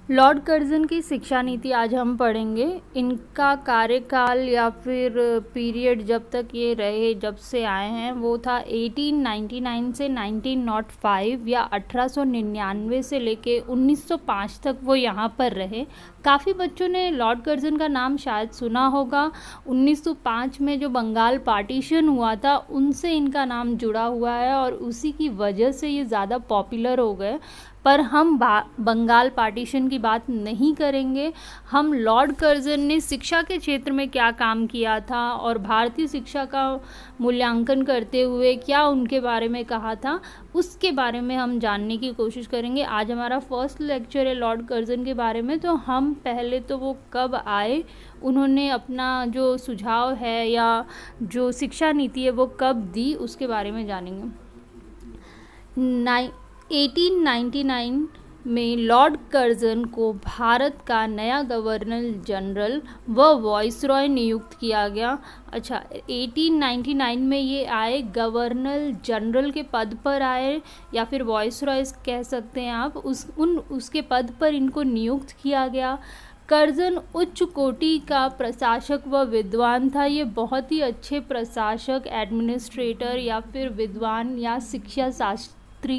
Lord Curzon की शिक्षा नीति आज हम पढ़ेंगे। इनका कार्यकाल या फिर पीरियड जब तक ये रहे, जब से आए हैं, वो था 1899 से 1905 या 1899 से लेके 1905 तक वो यहाँ पर रहे। काफ़ी बच्चों ने लॉर्ड कर्ज़न का नाम शायद सुना होगा। 1905 में जो बंगाल पार्टीशन हुआ था उनसे इनका नाम जुड़ा हुआ है और उसी की वजह से ये ज़्यादा पॉपुलर हो गए। पर हम बंगाल पार्टीशन की बात नहीं करेंगे। हम लॉर्ड कर्ज़न ने शिक्षा के क्षेत्र में क्या काम किया था और भारतीय शिक्षा का मूल्यांकन करते हुए क्या उनके बारे में कहा था, उसके बारे में हम जानने की कोशिश करेंगे। आज हमारा फर्स्ट लेक्चर है लॉर्ड कर्ज़न के बारे में। तो हम पहले तो वो कब आए, उन्होंने अपना जो सुझाव है या जो शिक्षा नीति है वो कब दी, उसके बारे में जानेंगे। 1899 में लॉर्ड कर्ज़न को भारत का नया गवर्नर जनरल व वाइसरॉय नियुक्त किया गया। अच्छा, 1899 में ये आए, गवर्नर जनरल के पद पर आए या फिर वाइसरॉय कह सकते हैं आप, उसके पद पर इनको नियुक्त किया गया। कर्ज़न उच्च कोटि का प्रशासक व विद्वान था। ये बहुत ही अच्छे प्रशासक, एडमिनिस्ट्रेटर या फिर विद्वान या शिक्षा शास्त्री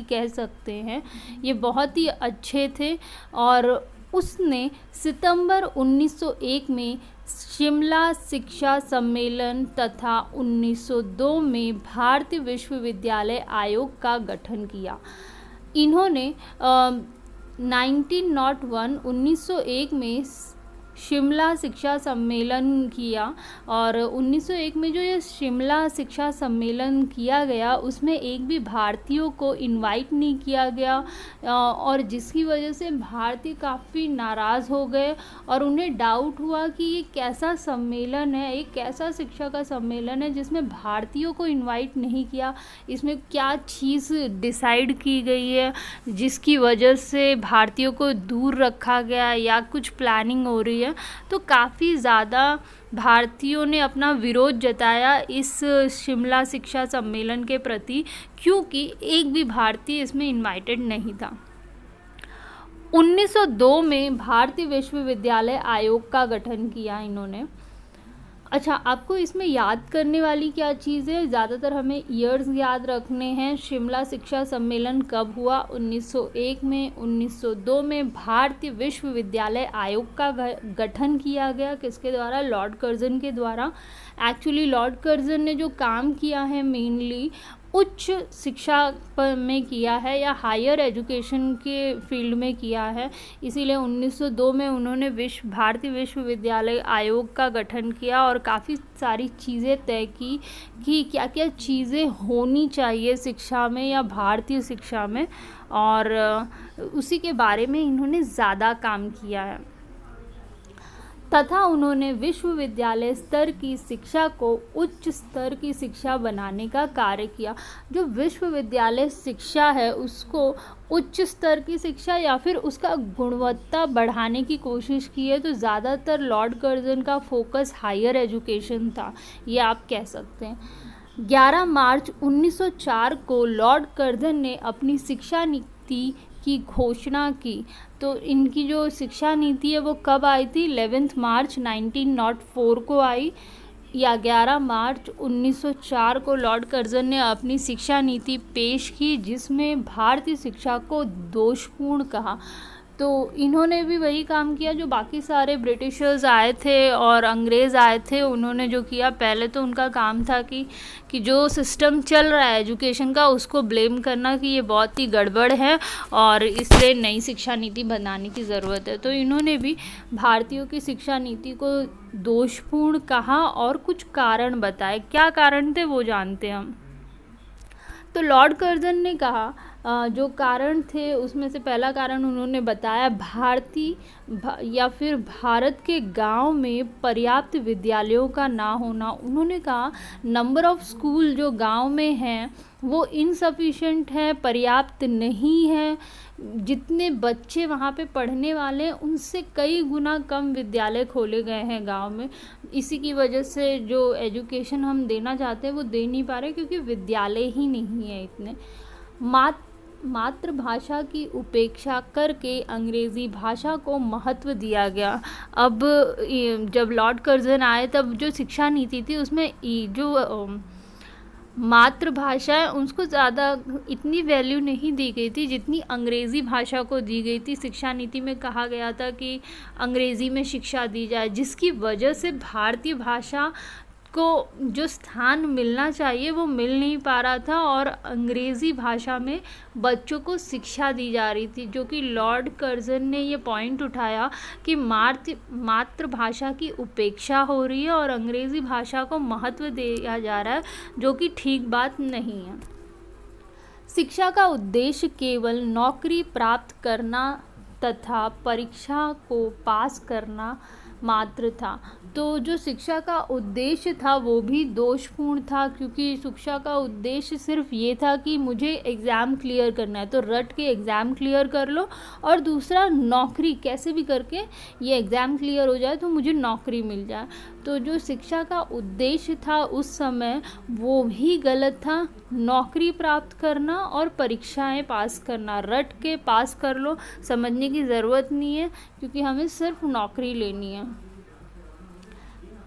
कह सकते हैं। ये बहुत ही अच्छे थे और उसने सितंबर 1901 में शिमला शिक्षा सम्मेलन तथा 1902 में भारतीय विश्वविद्यालय आयोग का गठन किया। इन्होंने 1901 में शिमला शिक्षा सम्मेलन किया और 1901 में जो ये शिमला शिक्षा सम्मेलन किया गया उसमें एक भी भारतीयों को इनवाइट नहीं किया गया और जिसकी वजह से भारतीय काफ़ी नाराज़ हो गए और उन्हें डाउट हुआ कि ये कैसा सम्मेलन है, एक कैसा शिक्षा का सम्मेलन है जिसमें भारतीयों को इनवाइट नहीं किया, इसमें क्या चीज़ डिसाइड की गई है जिसकी वजह से भारतीयों को दूर रखा गया या कुछ प्लानिंग हो रही है। तो काफ़ी ज़्यादा भारतीयों ने अपना विरोध जताया इस शिमला शिक्षा सम्मेलन के प्रति, क्योंकि एक भी भारतीय इसमें इनवाइटेड नहीं था। 1902 में भारतीय विश्वविद्यालय आयोग का गठन किया इन्होंने। अच्छा, आपको इसमें याद करने वाली क्या चीज़ है, ज़्यादातर हमें ईयर्स याद रखने हैं। शिमला शिक्षा सम्मेलन कब हुआ? 1901 में। 1902 में भारतीय विश्वविद्यालय आयोग का गठन किया गया। किसके द्वारा? लॉर्ड कर्ज़न के द्वारा। एक्चुअली लॉर्ड कर्ज़न ने जो काम किया है मेनली उच्च शिक्षा पर में किया है या हायर एजुकेशन के फील्ड में किया है, इसीलिए 1902 में उन्होंने भारतीय विश्वविद्यालय आयोग का गठन किया और काफ़ी सारी चीज़ें तय की कि क्या क्या चीज़ें होनी चाहिए शिक्षा में या भारतीय शिक्षा में, और उसी के बारे में इन्होंने ज़्यादा काम किया है। तथा उन्होंने विश्वविद्यालय स्तर की शिक्षा को उच्च स्तर की शिक्षा बनाने का कार्य किया। जो विश्वविद्यालय शिक्षा है उसको उच्च स्तर की शिक्षा या फिर उसका गुणवत्ता बढ़ाने की कोशिश की है। तो ज़्यादातर लॉर्ड कर्ज़न का फोकस हायर एजुकेशन था, ये आप कह सकते हैं। 11 मार्च 1904 को लॉर्ड कर्ज़न ने अपनी शिक्षा नीति की घोषणा की। तो इनकी जो शिक्षा नीति है वो कब आई थी? 11 मार्च 1904 को आई या 11 मार्च 1904 को लॉर्ड कर्ज़न ने अपनी शिक्षा नीति पेश की, जिसमें भारतीय शिक्षा को दोषपूर्ण कहा। तो इन्होंने भी वही काम किया जो बाकी सारे ब्रिटिशर्स आए थे और अंग्रेज़ आए थे, उन्होंने जो किया, पहले तो उनका काम था कि जो सिस्टम चल रहा है एजुकेशन का उसको ब्लेम करना कि ये बहुत ही गड़बड़ है और इसलिए नई शिक्षा नीति बनाने की ज़रूरत है। तो इन्होंने भी भारतीयों की शिक्षा नीति को दोषपूर्ण कहा और कुछ कारण बताए। क्या कारण थे वो जानते हैं हम। तो लॉर्ड कर्ज़न ने कहा जो कारण थे उसमें से पहला कारण उन्होंने बताया या फिर भारत के गांव में पर्याप्त विद्यालयों का ना होना। उन्होंने कहा नंबर ऑफ़ स्कूल जो गांव में हैं वो इनसफिशिएंट है, पर्याप्त नहीं है। जितने बच्चे वहाँ पे पढ़ने वाले हैं उनसे कई गुना कम विद्यालय खोले गए हैं गांव में। इसी की वजह से जो एजुकेशन हम देना चाहते हैं वो दे नहीं पा रहे, क्योंकि विद्यालय ही नहीं है इतने। मातृभाषा की उपेक्षा करके अंग्रेज़ी भाषा को महत्व दिया गया। अब जब लॉर्ड कर्ज़न आए तब जो शिक्षा नीति थी उसमें जो मातृभाषा है उसको ज़्यादा इतनी वैल्यू नहीं दी गई थी जितनी अंग्रेज़ी भाषा को दी गई थी। शिक्षा नीति में कहा गया था कि अंग्रेज़ी में शिक्षा दी जाए, जिसकी वजह से भारतीय भाषा को जो स्थान मिलना चाहिए वो मिल नहीं पा रहा था और अंग्रेज़ी भाषा में बच्चों को शिक्षा दी जा रही थी। जो कि लॉर्ड कर्ज़न ने ये पॉइंट उठाया कि मातृभाषा की उपेक्षा हो रही है और अंग्रेज़ी भाषा को महत्व दिया जा रहा है, जो कि ठीक बात नहीं है। शिक्षा का उद्देश्य केवल नौकरी प्राप्त करना तथा परीक्षा को पास करना मात्र था। तो जो शिक्षा का उद्देश्य था वो भी दोषपूर्ण था, क्योंकि शिक्षा का उद्देश्य सिर्फ ये था कि मुझे एग्ज़ाम क्लियर करना है तो रट के एग्ज़ाम क्लियर कर लो, और दूसरा नौकरी कैसे भी करके ये एग्ज़ाम क्लियर हो जाए तो मुझे नौकरी मिल जाए। तो जो शिक्षा का उद्देश्य था उस समय वो भी गलत था। नौकरी प्राप्त करना और परीक्षाएं पास करना, रट के पास कर लो, समझने की ज़रूरत नहीं है क्योंकि हमें सिर्फ नौकरी लेनी है।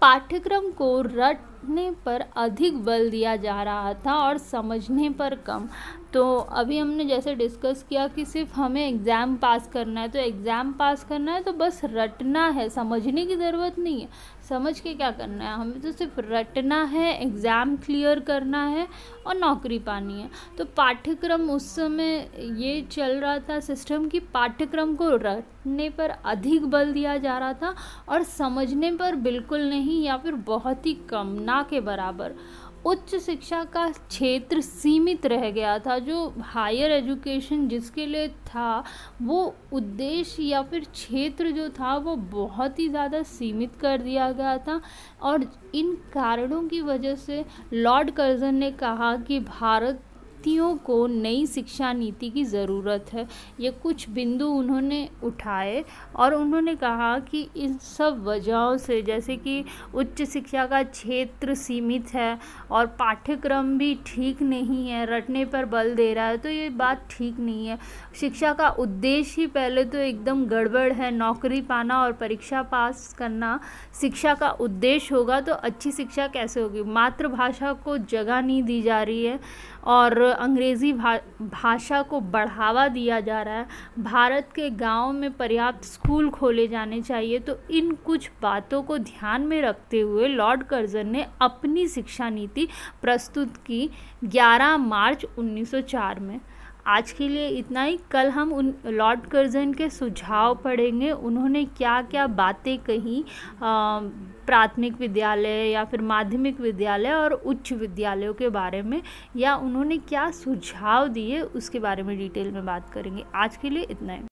पाठ्यक्रम को रटने पर अधिक बल दिया जा रहा था और समझने पर कम। तो अभी हमने जैसे डिस्कस किया कि सिर्फ हमें एग्ज़ाम पास करना है, तो एग्ज़ाम पास करना है तो बस रटना है, समझने की ज़रूरत नहीं है। समझ के क्या करना है, हमें तो सिर्फ रटना है, एग्ज़ाम क्लियर करना है और नौकरी पानी है। तो पाठ्यक्रम उस समय ये चल रहा था सिस्टम की पाठ्यक्रम को रटने पर अधिक बल दिया जा रहा था और समझने पर बिल्कुल नहीं या फिर बहुत ही कम, ना के बराबर। उच्च शिक्षा का क्षेत्र सीमित रह गया था। जो हायर एजुकेशन जिसके लिए था वो उद्देश्य या फिर क्षेत्र जो था वो बहुत ही ज़्यादा सीमित कर दिया गया था, और इन कारणों की वजह से लॉर्ड कर्ज़न ने कहा कि भारतीयों को नई शिक्षा नीति की ज़रूरत है। ये कुछ बिंदु उन्होंने उठाए और उन्होंने कहा कि इन सब वजहों से, जैसे कि उच्च शिक्षा का क्षेत्र सीमित है और पाठ्यक्रम भी ठीक नहीं है, रटने पर बल दे रहा है, तो ये बात ठीक नहीं है। शिक्षा का उद्देश्य ही पहले तो एकदम गड़बड़ है, नौकरी पाना और परीक्षा पास करना शिक्षा का उद्देश्य होगा तो अच्छी शिक्षा कैसे होगी। मातृभाषा को जगह नहीं दी जा रही है और अंग्रेज़ी भाषा को बढ़ावा दिया जा रहा है। भारत के गांव में पर्याप्त स्कूल खोले जाने चाहिए। तो इन कुछ बातों को ध्यान में रखते हुए लॉर्ड कर्ज़न ने अपनी शिक्षा नीति प्रस्तुत की 11 मार्च 1904 में। आज के लिए इतना ही। कल हम उन लॉर्ड कर्ज़न के सुझाव पढ़ेंगे, उन्होंने क्या क्या बातें कही प्राथमिक विद्यालय या फिर माध्यमिक विद्यालय और उच्च विद्यालयों के बारे में, या उन्होंने क्या सुझाव दिए उसके बारे में डिटेल में बात करेंगे। आज के लिए इतना ही।